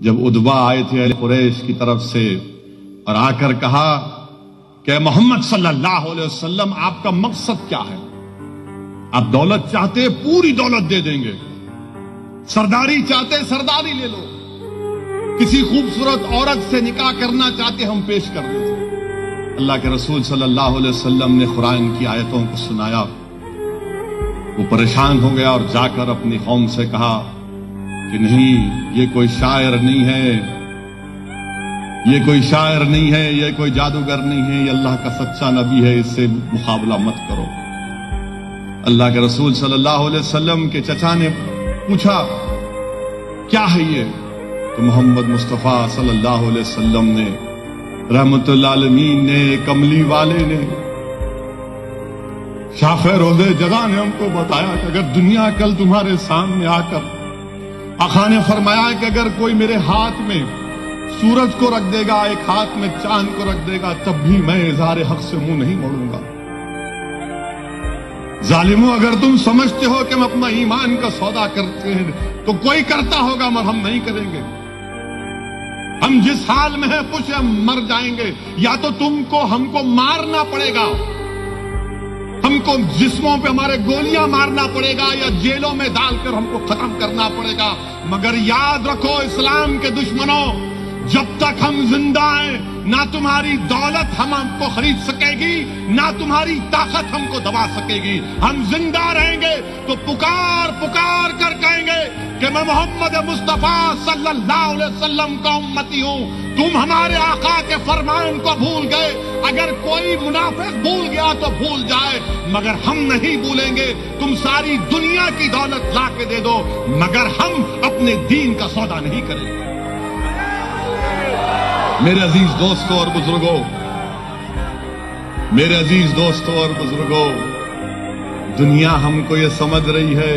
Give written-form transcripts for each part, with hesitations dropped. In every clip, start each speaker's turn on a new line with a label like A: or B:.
A: جب ادبا آئے تھے اہل قریش کی طرف سے اور آ کر کہا کہ محمد صلی اللہ علیہ وسلم آپ کا مقصد کیا ہے؟ آپ دولت چاہتے پوری دولت دے دیں گے، سرداری چاہتے سرداری لے لو، کسی خوبصورت عورت سے نکاح کرنا چاہتے ہم پیش کر دیں۔ اللہ کے رسول صلی اللہ علیہ وسلم نے قرآن کی آیتوں کو سنایا، وہ پریشان ہو گیا اور جا کر اپنی قوم سے کہا کہ نہیں، یہ کوئی شاعر نہیں ہے، یہ کوئی شاعر نہیں ہے، یہ کوئی جادوگر نہیں ہے، یہ اللہ کا سچا نبی ہے، اس سے مقابلہ مت کرو۔ اللہ کے رسول صلی اللہ علیہ وسلم کے چچا نے پوچھا کیا ہے یہ؟ تو محمد مصطفیٰ صلی اللہ علیہ وسلم نے، رحمت اللہ عالمین نے، کملی والے نے، شاخ روزے جگہ نے ہم کو بتایا کہ اگر دنیا کل تمہارے سامنے آ کر، آقا نے فرمایا کہ اگر کوئی میرے ہاتھ میں سورج کو رکھ دے گا، ایک ہاتھ میں چاند کو رکھ دے گا، تب بھی میں اظہار حق سے منہ نہیں موڑوں گا۔ ظالموں، اگر تم سمجھتے ہو کہ ہم اپنا ایمان کا سودا کرتے ہیں تو کوئی کرتا ہوگا مگر ہم نہیں کریں گے۔ ہم جس حال میں ہیں کچھ ہم مر جائیں گے، یا تو تم کو ہم کو مارنا پڑے گا، ہم کو جسموں پہ ہمارے گولیاں مارنا پڑے گا، یا جیلوں میں ڈال کر ہم کو ختم کرنا پڑے گا، مگر یاد رکھو اسلام کے دشمنوں، جب تک ہم زندہ ہیں نہ تمہاری دولت ہم کو خرید سکے گی، نہ تمہاری طاقت ہم کو دبا سکے گی۔ ہم زندہ رہیں گے تو پکار پکار کر کہیں گے کہ میں محمد مصطفیٰ صلی اللہ علیہ وسلم کا امتی ہوں۔ تم ہمارے آقا کے فرمان کو بھول گئے، اگر کوئی منافق بھول گیا تو بھول جائے، مگر ہم نہیں بھولیں گے۔ تم ساری دنیا کی دولت لا کے دے دو، مگر ہم اپنے دین کا سودا نہیں کریں گے۔ میرے عزیز دوستوں اور بزرگوں، میرے عزیز دوستوں اور بزرگوں، دنیا ہم کو یہ سمجھ رہی ہے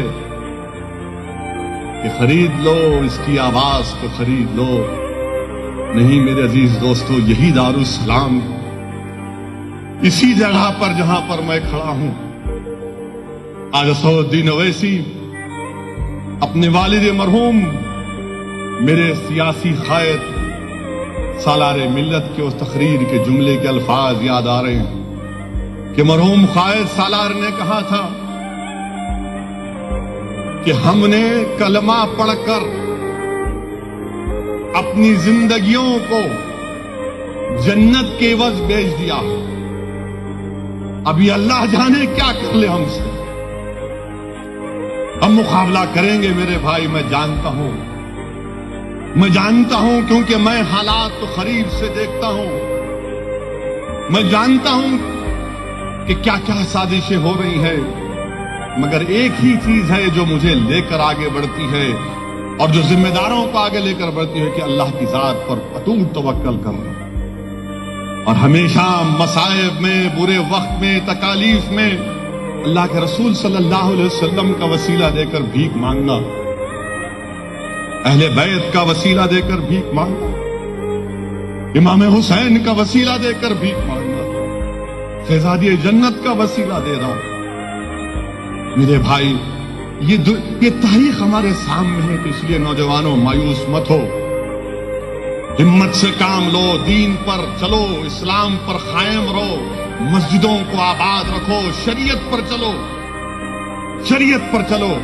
A: کہ خرید لو، اس کی آواز کو خرید لو۔ نہیں میرے عزیز دوستوں، یہی دارالسلام، اسی جگہ پر جہاں پر میں کھڑا ہوں، آج اسد الدین اویسی اپنے والد مرحوم میرے سیاسی قائد سالار ملت کے اس تقریر کے جملے کے الفاظ یاد آ رہے ہیں کہ مرحوم قائد سالار نے کہا تھا کہ ہم نے کلمہ پڑھ کر اپنی زندگیوں کو جنت کے عوض بیچ دیا، ابھی اللہ جانے کیا کر لے ہم سے۔ ہم مقابلہ کریں گے میرے بھائی، میں جانتا ہوں، میں جانتا ہوں، کیونکہ میں حالات کو قریب سے دیکھتا ہوں۔ میں جانتا ہوں کہ کیا کیا سازشیں ہو رہی ہیں، مگر ایک ہی چیز ہے جو مجھے لے کر آگے بڑھتی ہے اور جو ذمہ داروں کو آگے لے کر بڑھتی ہے، کہ اللہ کی ذات پر اٹوٹ توکل کرنا اور ہمیشہ مصائب میں، برے وقت میں، تکالیف میں اللہ کے رسول صلی اللہ علیہ وسلم کا وسیلہ دے کر بھیک مانگنا، اہل بیت کا وسیلہ دے کر بھیک مانگنا، امام حسین کا وسیلہ دے کر بھیک مانگنا، شہزادی جنت کا وسیلہ دے رہا۔ میرے بھائی، یہ تاریخ ہمارے سامنے ہے، اس لیے نوجوانوں مایوس مت ہو، ہمت سے کام لو، دین پر چلو، اسلام پر قائم رہو، مسجدوں کو آباد رکھو، شریعت پر چلو، شریعت پر چلو۔